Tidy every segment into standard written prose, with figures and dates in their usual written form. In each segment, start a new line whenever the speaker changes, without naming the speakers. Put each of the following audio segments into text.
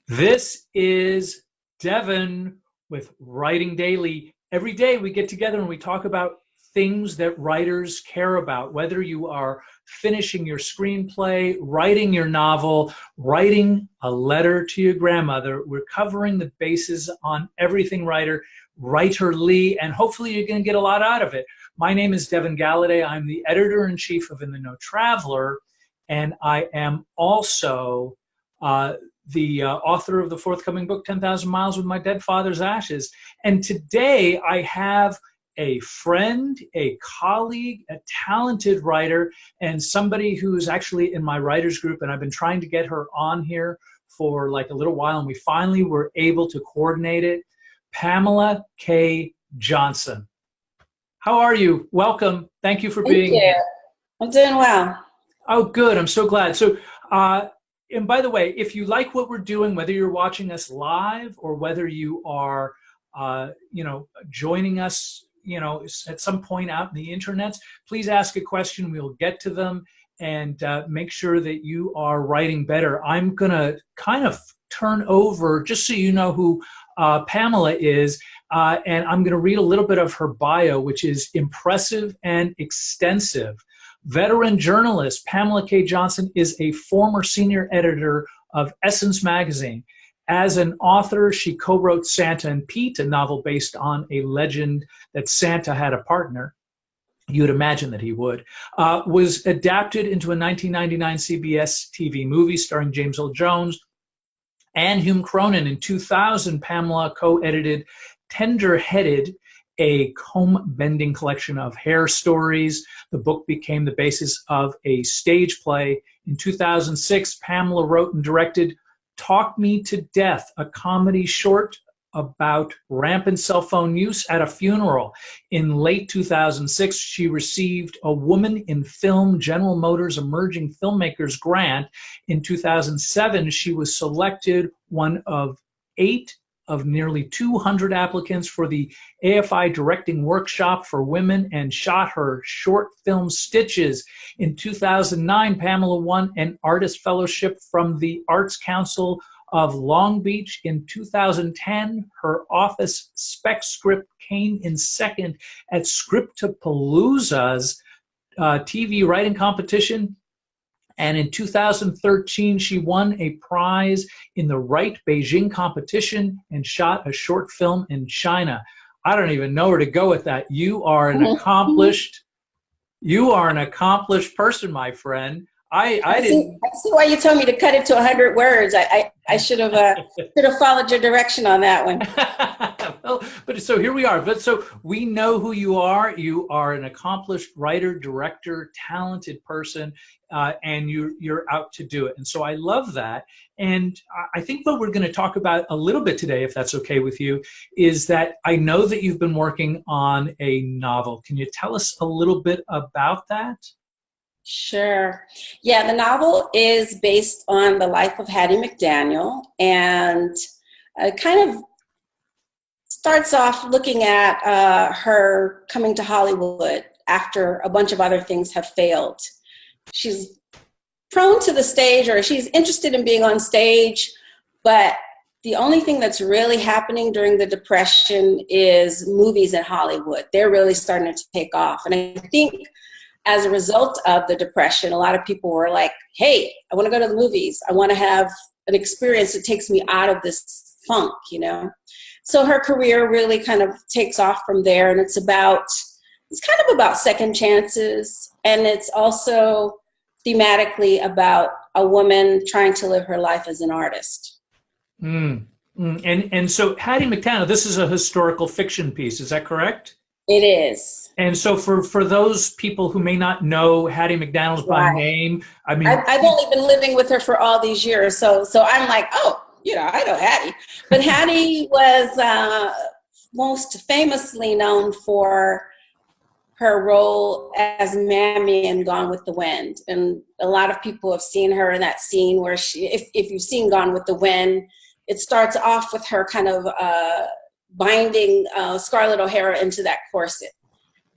This is Devin with Writing Daily. Every day we get together and we talk about things that writers care about, whether you are finishing your screenplay, writing your novel, writing a letter to your grandmother. We're covering the bases on everything writerly, and hopefully you're going to get a lot out of it. My name is Devin Galladay. I'm the editor-in-chief of In the Know Traveler, and I am also the author of the forthcoming book, 10,000 Miles with My Dead Father's Ashes. And today I have a friend, a colleague, a talented writer, and somebody who's actually in my writers group, and I've been trying to get her on here for like a little while, and we finally were able to coordinate it. Pamela K. Johnson. How are you? Welcome. Thank you for being here.
I'm doing well.
Oh, good. I'm so glad. So, and by the way, if you like what we're doing, whether you're watching us live or whether you are, joining us, at some point out in the internet, please ask a question. We'll get to them and make sure that you are writing better. I'm going to kind of turn over, just so you know who Pamela is, and I'm going to read a little bit of her bio, which is impressive and extensive. Veteran journalist Pamela K. Johnson is a former senior editor of Essence magazine. As an author, she co-wrote Santa and Pete, a novel based on a legend that Santa had a partner. You'd imagine that he would. Was adapted into a 1999 CBS TV movie starring James Earl Jones and Hume Cronyn. In 2000, Pamela co-edited Tender-Headed, a comb-bending collection of hair stories. The book became the basis of a stage play. In 2006, Pamela wrote and directed Talk Me to Death, a comedy short about rampant cell phone use at a funeral. In late 2006, she received a Woman in Film General Motors Emerging Filmmakers Grant. In 2007, she was selected one of 8 of nearly 200 applicants for the AFI Directing Workshop for Women and shot her short film Stitches. In 2009, Pamela won an Artist Fellowship from the Arts Council of Long Beach. In 2010, her Office spec script came in second at Scriptapalooza's TV writing competition. And in 2013, she won a prize in the Write Beijing competition and shot a short film in China. I don't even know where to go with that. You are an accomplished person, my friend. I
see why you told me to cut it to 100 words. I should have followed your direction on that one.
Well, but so here we are. But so we know who you are. You are an accomplished writer, director, talented person, and you're out to do it. And so I love that. And I think what we're going to talk about a little bit today, if that's okay with you, is that I know that you've been working on a novel. Can you tell us a little bit about that?
Sure. Yeah, the novel is based on the life of Hattie McDaniel, and kind of starts off looking at her coming to Hollywood after a bunch of other things have failed. She's prone to the stage, or she's interested in being on stage, but the only thing that's really happening during the Depression is movies in Hollywood. They're really starting to take off. And I think as a result of the Depression, a lot of people were like, hey, I want to go to the movies. I want to have an experience that takes me out of this funk, So her career really kind of takes off from there. And it's kind of about second chances. And it's also thematically about a woman trying to live her life as an artist.
And so Hattie McDaniel, this is a historical fiction piece. Is that correct?
It is.
And so for those people who may not know Hattie McDaniel by name, I mean,
I've only been living with her for all these years, so I'm like, oh, I know Hattie. But Hattie was most famously known for her role as Mammy in Gone with the Wind, and a lot of people have seen her in that scene where if you've seen Gone with the Wind, it starts off with her kind of binding Scarlett O'Hara into that corset.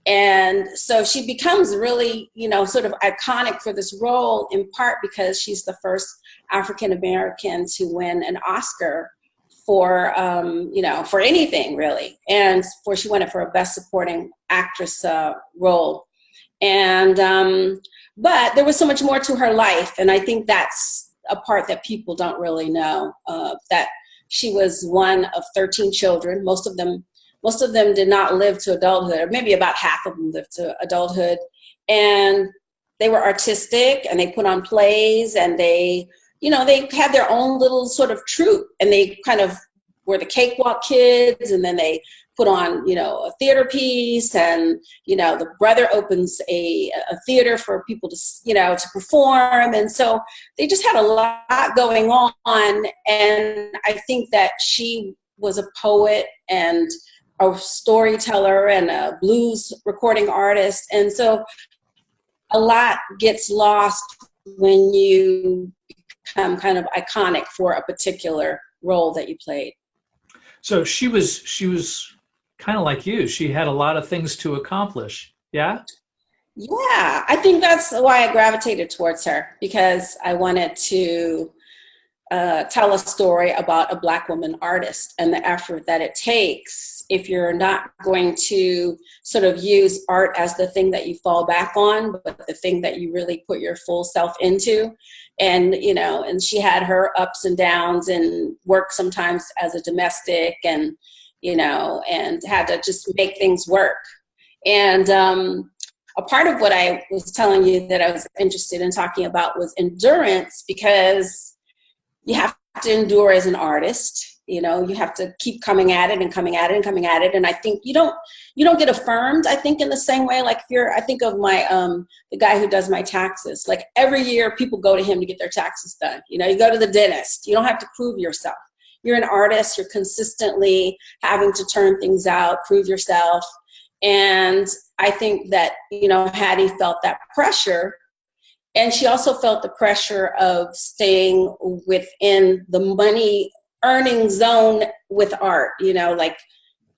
And so she becomes really, sort of iconic for this role, in part because she's the first African American to win an Oscar for, for anything really. And she won it for a Best Supporting Actress role. And, but there was so much more to her life. And I think that's a part that people don't really know, that she was one of 13 children. Most of them did not live to adulthood, or maybe about half of them lived to adulthood. And they were artistic, and they put on plays, and they had their own little sort of troupe, and they kind of were the cakewalk kids, and then they put on, a theater piece, and, the brother opens a theater for people to, to perform. And so they just had a lot going on. And I think that she was a poet and a storyteller and a blues recording artist. And so a lot gets lost when you become kind of iconic for a particular role that you played.
So she was kind of like you. She had a lot of things to accomplish. Yeah?
Yeah, I think that's why I gravitated towards her, because I wanted to tell a story about a Black woman artist and the effort that it takes if you're not going to sort of use art as the thing that you fall back on, but the thing that you really put your full self into. And, and she had her ups and downs and worked sometimes as a domestic and, and had to just make things work. And a part of what I was telling you that I was interested in talking about was endurance, because you have to endure as an artist. You have to keep coming at it and coming at it and coming at it. And I think you don't get affirmed, I think, in the same way. Like I think of my, the guy who does my taxes. Like every year people go to him to get their taxes done. You go to the dentist. You don't have to prove yourself. You're an artist. You're consistently having to turn things out, prove yourself. And I think that, Hattie felt that pressure. And she also felt the pressure of staying within the money earning zone with art. Like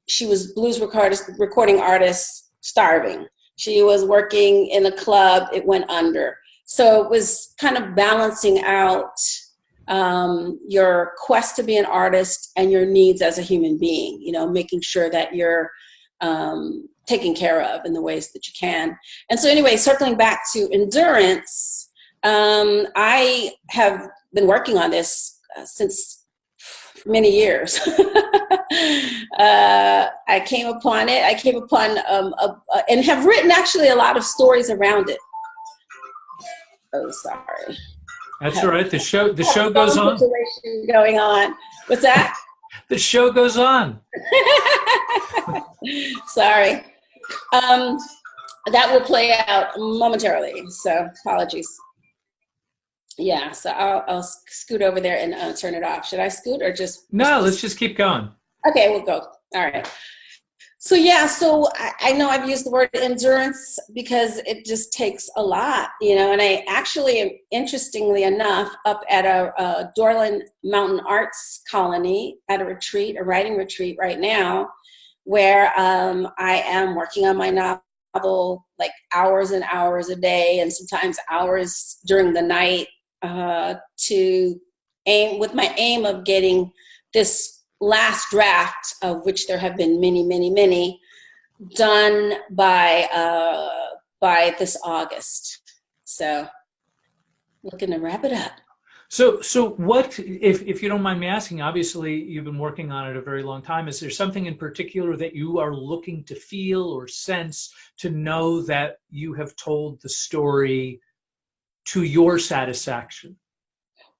she was blues recording artist, starving. She was working in a club, it went under. So it was kind of balancing out your quest to be an artist and your needs as a human being, making sure that you're taken care of in the ways that you can. And so anyway, circling back to endurance, I have been working on this since many years. I came upon it. And have written actually a lot of stories around it. Oh, sorry.
That's all right. The show goes on.
Situation going on. What's that?
The show goes on.
Sorry. That will play out momentarily. So apologies. Yeah, so I'll scoot over there and turn it off. Should I scoot or just?
No, let's just keep going.
Okay, we'll go. All right. So yeah, so I know I've used the word endurance because it just takes a lot, and I actually am, interestingly enough, up at a Dorland Mountain Arts Colony at a writing retreat right now, where I am working on my novel like hours and hours a day, and sometimes hours during the night, with my aim of getting this last draft, of which there have been many, many, many, done by this August. So looking to wrap it up.
So what, if you don't mind me asking, obviously you've been working on it a very long time. Is there something in particular that you are looking to feel or sense to know that you have told the story to your satisfaction?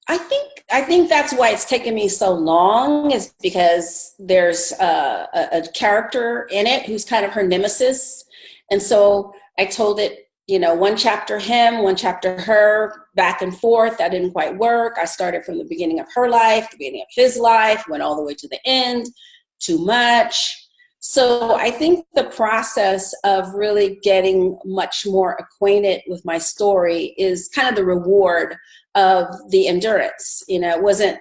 I think that's why it's taken me so long, is because there's a character in it who's kind of her nemesis. And so I told it, one chapter him, one chapter her, back and forth. That didn't quite work. I started from the beginning of her life, the beginning of his life, went all the way to the end, too much. So I think the process of really getting much more acquainted with my story is kind of the reward of the endurance. It wasn't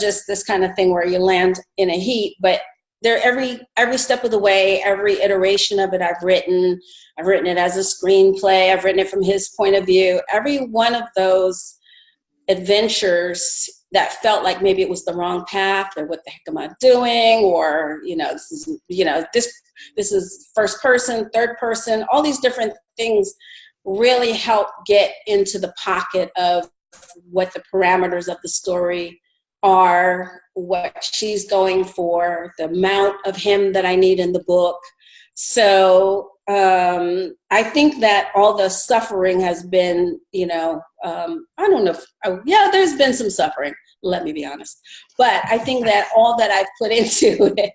just this kind of thing where you land in a heat, but there every step of the way, every iteration of it I've written it as a screenplay, I've written it from his point of view. Every one of those adventures that felt like maybe it was the wrong path, or what the heck am I doing, or this is first person, third person, all these different things really help get into the pocket of what the parameters of the story are, what she's going for, the amount of him that I need in the book. So I think that all the suffering has been, I don't know there's been some suffering, let me be honest. But I think that all that I've put into it,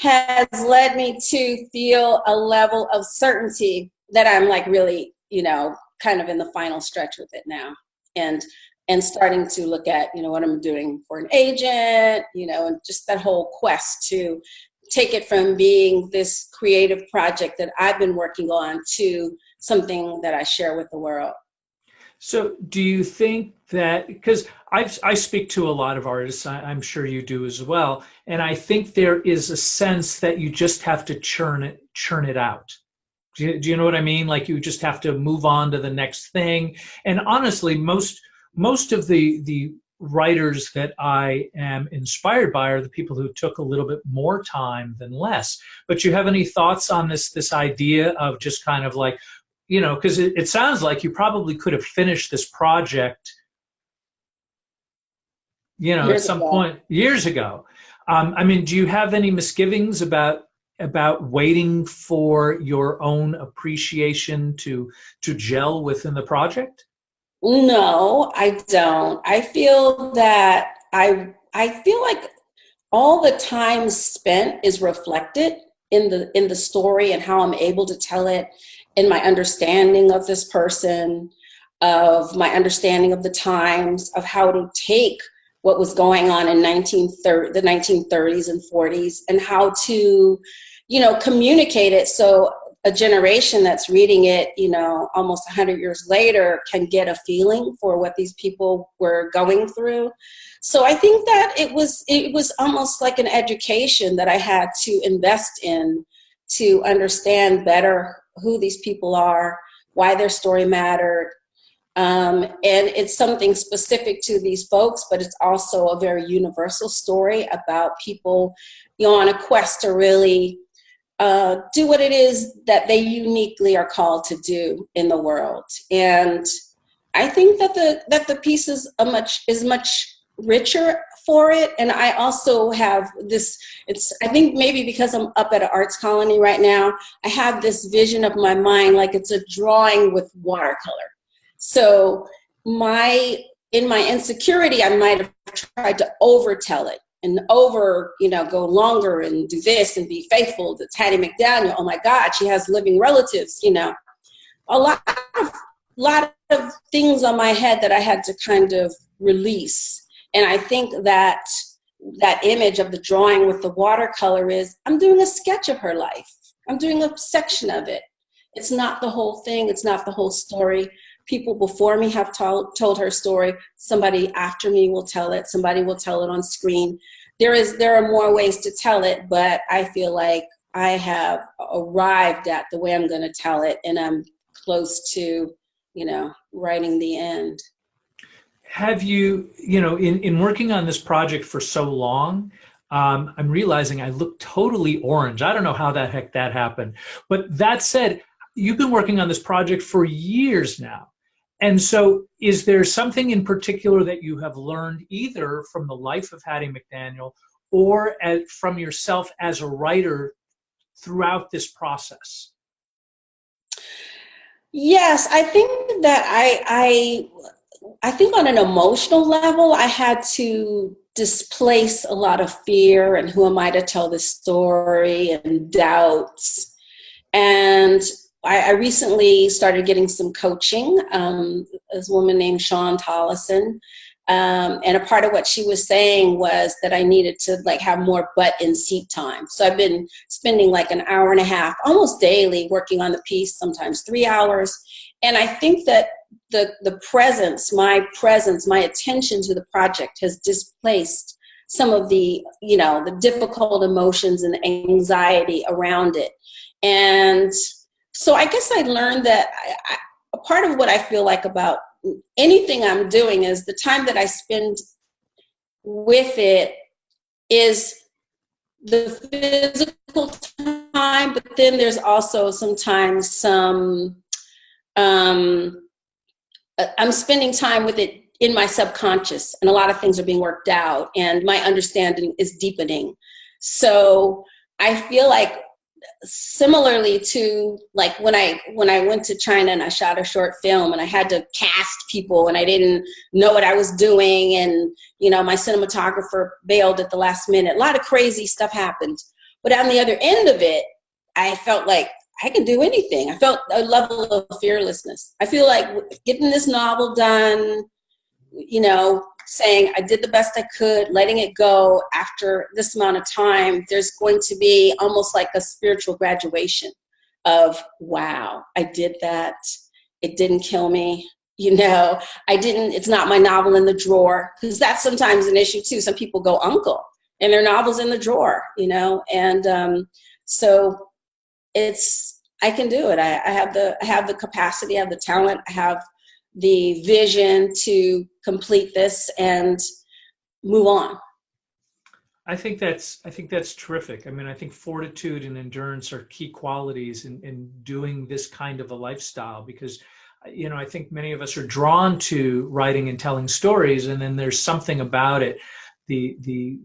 has led me to feel a level of certainty that I'm like really, kind of in the final stretch with it now. And starting to look at, what I'm doing for an agent, and just that whole quest to take it from being this creative project that I've been working on to something that I share with the world.
So do you think that, because I speak to a lot of artists, I'm sure you do as well, and I think there is a sense that you just have to churn it out. Do you know what I mean? Like you just have to move on to the next thing. And honestly, most of the writers that I am inspired by are the people who took a little bit more time than less. But you have any thoughts on this idea of just kind of like, because it sounds like you probably could have finished this project, at some point years ago. I mean, do you have any misgivings about waiting for your own appreciation to gel within the project?
No, I don't. I feel that I feel like all the time spent is reflected in the story and how I'm able to tell it, in my understanding of this person, of my understanding of the times, of how to take what was going on in the 1930s and 40s, and how to, communicate it so a generation that's reading it, almost 100 years later can get a feeling for what these people were going through. So I think that it was almost like an education that I had to invest in to understand better who these people are, why their story mattered. And it's something specific to these folks, but it's also a very universal story about people, on a quest to really do what it is that they uniquely are called to do in the world. And I think that the piece is much richer for it. And I also have this, I think maybe because I'm up at an arts colony right now, I have this vision of my mind like it's a drawing with watercolor. So in my insecurity, I might have tried to overtell it and go longer and do this and be faithful to Hattie McDaniel. Oh my God, she has living relatives, a lot of things on my head that I had to kind of release. And I think that image of the drawing with the watercolor is, I'm doing a sketch of her life. I'm doing a section of it. It's not the whole thing. It's not the whole story. People before me have told her story. Somebody after me will tell it. Somebody will tell it on screen. There are more ways to tell it, but I feel like I have arrived at the way I'm going to tell it, and I'm close to, writing the end.
Have you, in working on this project for so long, I'm realizing I look totally orange. I don't know how the heck that happened. But that said, you've been working on this project for years now. And so is there something in particular that you have learned either from the life of Hattie McDaniel or from yourself as a writer throughout this process?
Yes, I think that I think on an emotional level, I had to displace a lot of fear and who am I to tell this story and doubts. And I recently started getting some coaching. This woman named Shawn Tollison. And a part of what she was saying was that I needed to have more butt in seat time. So I've been spending an hour and a half, almost daily, working on the piece, sometimes 3 hours. And I think that my attention to the project has displaced some of the, the difficult emotions and anxiety around it. And so I guess I learned that a part of what I feel like about anything I'm doing is the time that I spend with it is the physical time, but then there's also sometimes I'm spending time with it in my subconscious, and a lot of things are being worked out, and my understanding is deepening. So I feel like similarly to like when I went to China and I shot a short film and I had to cast people and I didn't know what I was doing, and my cinematographer bailed at the last minute. A lot of crazy stuff happened. But on the other end of it, I felt like I can do anything. I felt a level of fearlessness. I feel like getting this novel done, saying I did the best I could, letting it go after this amount of time, there's going to be almost like a spiritual graduation of, wow, I did that. It didn't kill me. It's not my novel in the drawer, because that's sometimes an issue too. Some people go uncle and their novel's in the drawer, and so I can do it. I have the capacity, I have the talent, I have the vision to complete this and move on.
I think that's terrific. I mean, I think fortitude and endurance are key qualities in doing this kind of a lifestyle, because I think many of us are drawn to writing and telling stories, and then there's something about it, the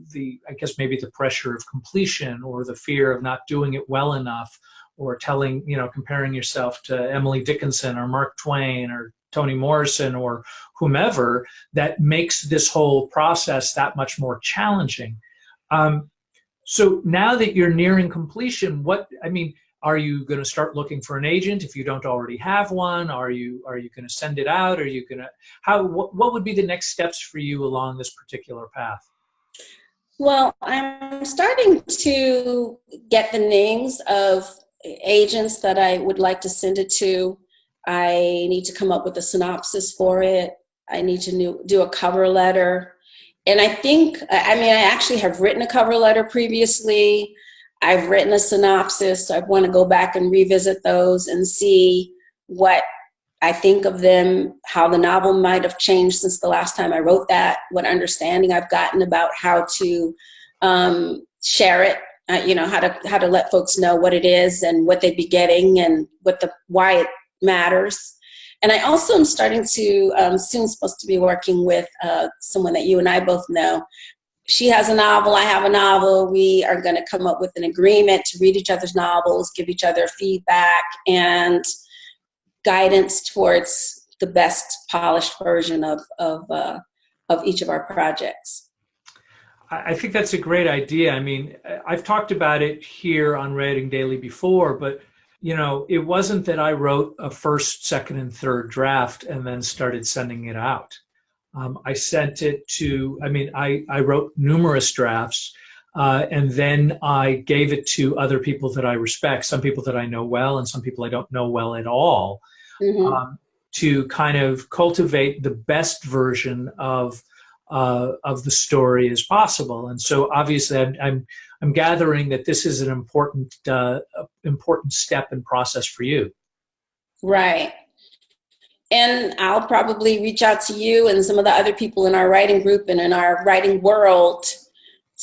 I guess maybe the pressure of completion, or the fear of not doing it well enough, or comparing yourself to Emily Dickinson or Mark Twain or Toni Morrison or whomever, that makes this whole process that much more challenging. So now that you're nearing completion, are you going to start looking for an agent if you don't already have one? Are you going to send it out? Are you going to, what would be the next steps for you along this particular path?
Well, I'm starting to get the names of agents that I would like to send it to. I need to come up with a synopsis for it. I need to do a cover letter. And I actually have written a cover letter previously. I've written a synopsis. So I want to go back and revisit those and see what I think of them, how the novel might have changed since the last time I wrote that, what understanding I've gotten about how to share it, how to let folks know what it is and what they'd be getting and why it matters. And I also am starting to, soon supposed to be working with someone that you and I both know. She has a novel, I have a novel. We are going to come up with an agreement to read each other's novels, give each other feedback and guidance towards the best polished version of each of our projects.
I think that's a great idea. I mean, I've talked about it here on Writing Daily before, but it wasn't that I wrote a first, second, and third draft and then started sending it out. I sent it to, I wrote numerous drafts, and then I gave it to other people that I respect, some people that I know well and some people I don't know well at all, to kind of cultivate the best version of the story as possible. And so obviously I'm gathering that this is an important step and process for you.
Right. And I'll probably reach out to you and some of the other people in our writing group and in our writing world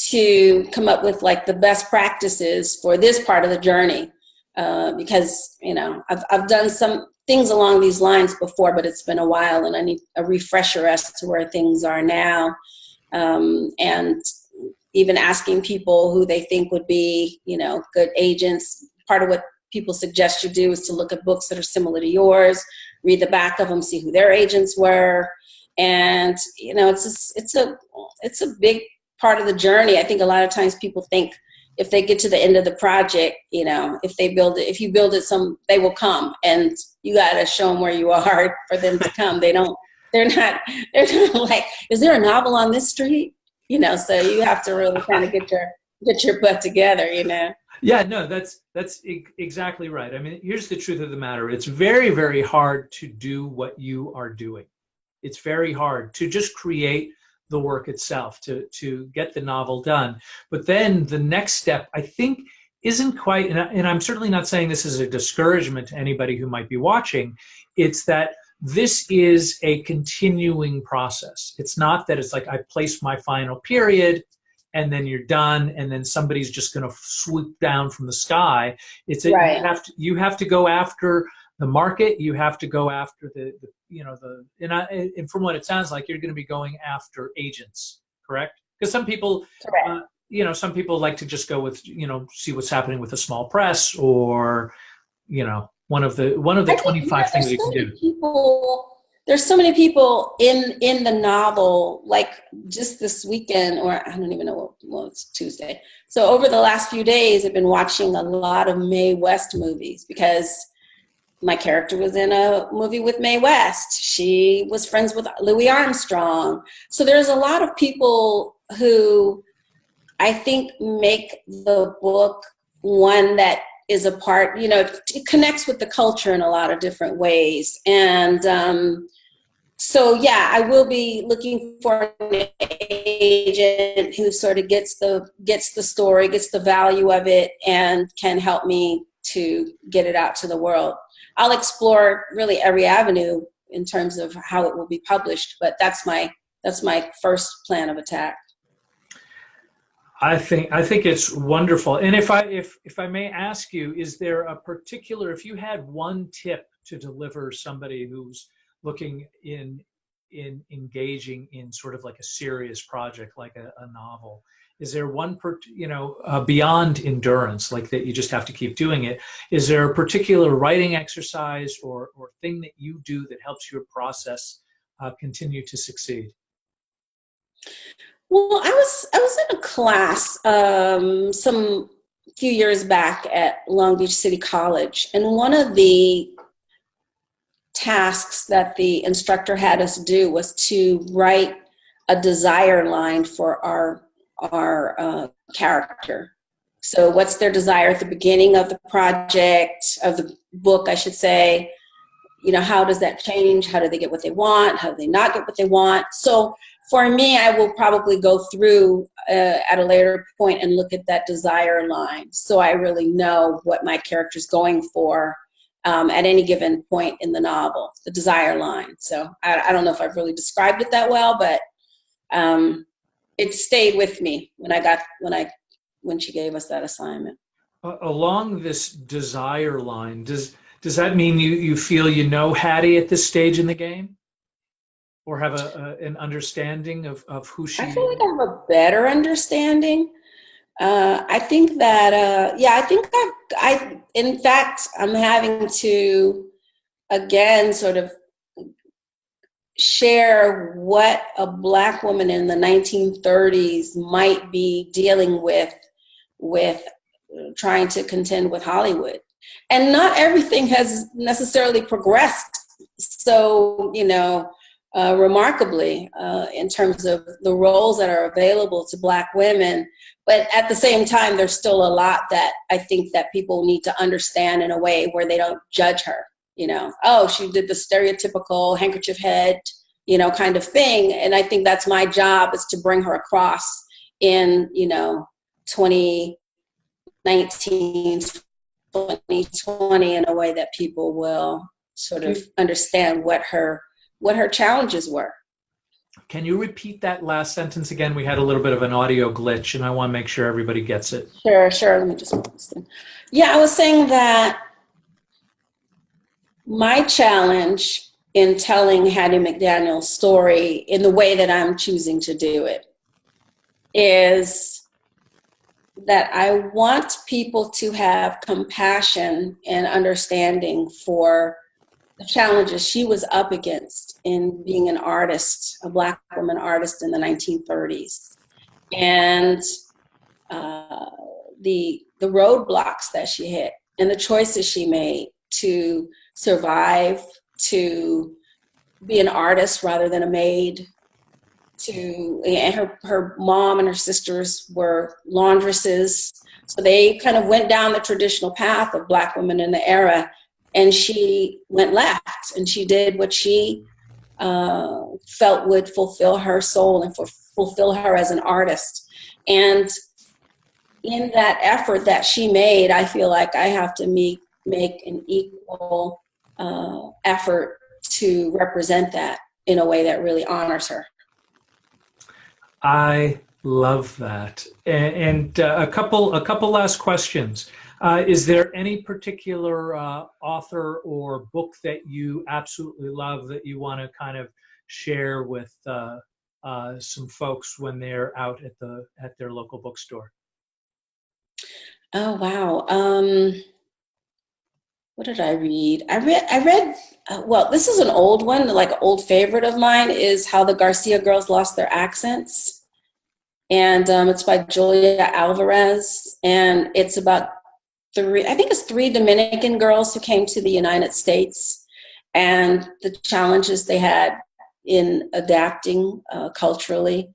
to come up with like the best practices for this part of the journey. Because, I've done some things along these lines before, but it's been a while and I need a refresher as to where things are now. And even asking people who they think would be, good agents. Part of what people suggest you do is to look at books that are similar to yours, read the back of them, see who their agents were. And, it's a big part of the journey. I think a lot of times people think if they get to the end of the project, if you build it, they will come, and you got to show them where you are for them to come. They're not like, is there a novel on this street? So you have to really kind of get your butt together,
Yeah, no, that's exactly right. I mean, here's the truth of the matter. It's very, very hard to do what you are doing. It's very hard to just create the work itself to get the novel done. But then the next step, I think, isn't quite, and I'm certainly not saying this is a discouragement to anybody who might be watching. It's that this is a continuing process. It's not that it's like I place my final period and then you're done and then somebody's just going to swoop down from the sky. It's a,
Right.
you have to go after the market. You have to go after and from what it sounds like, you're going to be going after agents, correct? Because some people,
Correct.
some people like to just go with, see what's happening with a small press, or, one of the
I think,
25 things you can do.
There's so many people in the novel, like just this weekend, or I don't even know well, it's Tuesday. So over the last few days, I've been watching a lot of Mae West movies because my character was in a movie with Mae West. She was friends with Louis Armstrong. So there's a lot of people who I think make the book one that is a part, it connects with the culture in a lot of different ways. And so, yeah, I will be looking for an agent who sort of gets the story, gets the value of it, and can help me to get it out to the world. I'll explore really every avenue in terms of how it will be published, but that's my first plan of attack.
I think it's wonderful. And if I may ask you, is there a particular, if you had one tip to deliver somebody who's looking in engaging in sort of like a serious project like a novel, is there one beyond endurance, like that you just have to keep doing it, is there a particular writing exercise or thing that you do that helps your process continue to succeed?
Well, I was in a class some few years back at Long Beach City College, and one of the tasks that the instructor had us do was to write a desire line for our character. So what's their desire at the beginning of the project, of the book, I should say. How does that change? How do they get what they want? How do they not get what they want? So for me, I will probably go through at a later point and look at that desire line, so I really know what my character's going for at any given point in the novel, the desire line. So I don't know if I've really described it that well, but it stayed with me when she gave us that assignment.
Along this desire line, does that mean you feel Hattie at this stage in the game, or have an understanding of who she is?
I feel like I have a better understanding. I think that in fact, I'm having to again sort of share what a Black woman in the 1930s might be dealing with trying to contend with Hollywood. And not everything has necessarily progressed so, remarkably in terms of the roles that are available to Black women. But at the same time, there's still a lot that I think that people need to understand in a way where they don't judge her. Oh, she did the stereotypical handkerchief head, kind of thing. And I think that's my job, is to bring her across in, 2019, 2020 in a way that people will sort of understand what her challenges were.
Can you repeat that last sentence again? We had a little bit of an audio glitch, and I want to make sure everybody gets it.
Sure. Let me just put this in. Yeah, I was saying that my challenge in telling Hattie McDaniel's story in the way that I'm choosing to do it is that I want people to have compassion and understanding for the challenges she was up against in being an artist, a Black woman artist in the 1930s, and the roadblocks that she hit and the choices she made to survive, to be an artist rather than a maid, and her mom and her sisters were laundresses. So they kind of went down the traditional path of Black women in the era, and she went left, and she did what she felt would fulfill her soul and fulfill her as an artist. And in that effort that she made, I feel like I have to make an equal effort to represent that in a way that really honors her.
I love that. And a couple last questions. Is there any particular author or book that you absolutely love that you want to kind of share with some folks when they're out at their local bookstore?
Oh wow. What did I read? I read well, this is an old one, like an old favorite of mine, is How the Garcia Girls Lost Their Accents. And it's by Julia Alvarez. And it's about three Dominican girls who came to the United States and the challenges they had in adapting culturally.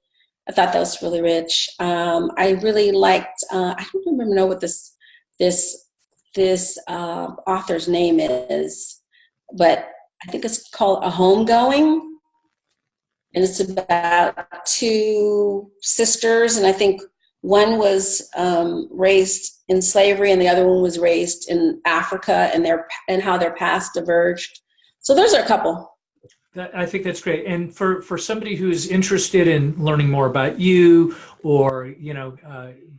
I thought that was really rich. I really liked, I don't remember what this author's name is, but I think it's called A Homegoing. And it's about two sisters, and I think one was raised in slavery and the other one was raised in Africa, and how their paths diverged. So those are a couple.
I think that's great. And for somebody who's interested in learning more about you, or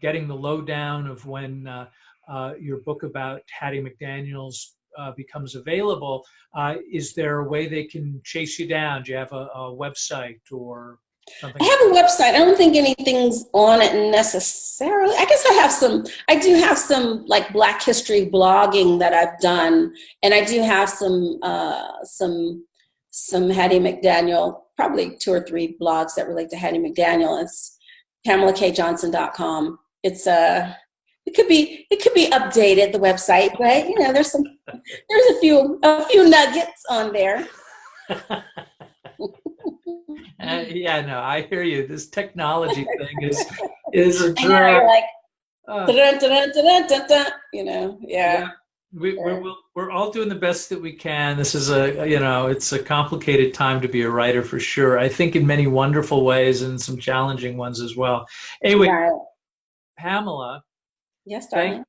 getting the lowdown of when your book about Hattie McDaniels becomes available, is there a way they can chase you down? Do you have a website or something?
I have a website. I don't think anything's on it necessarily. I guess I do have some like Black history blogging that I've done, and I do have some Hattie McDaniel, probably 2 or 3 blogs that relate to Hattie McDaniel. It's PamelaKJohnson.com. It could be updated, the website, but there's a few nuggets on there.
Yeah, no, I hear you. This technology thing is a drag.
You're like, dun, dun, dun, dun, dun, yeah.
Yeah. We're all doing the best that we can. This is it's a complicated time to be a writer for sure. I think in many wonderful ways and some challenging ones as well. Anyway,
right.
Pamela.
Yes, darling.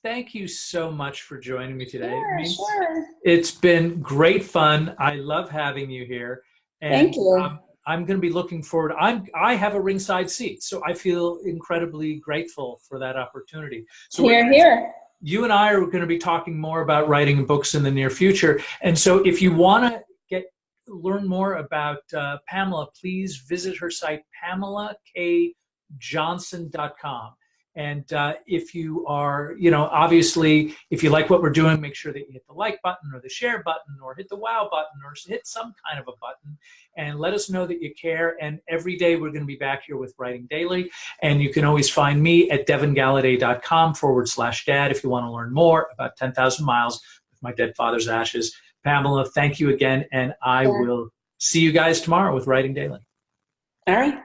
Thank you so much for joining me today.
Sure.
It's been great fun. I love having you here. And
thank you.
I'm going to be looking forward. I have a ringside seat, so I feel incredibly grateful for that opportunity. So
here.
You and I are going to be talking more about writing books in the near future. And so if you want to learn more about Pamela, please visit her site, PamelaKJohnson.com. And if you are, obviously, if you like what we're doing, make sure that you hit the like button or the share button or hit the wow button or hit some kind of a button and let us know that you care. And every day we're going to be back here with Writing Daily. And you can always find me at devingalladay.com/dad if you want to learn more about 10,000 miles with my dead father's ashes. Pamela, thank you again. And I will see you guys tomorrow with Writing Daily.
All right.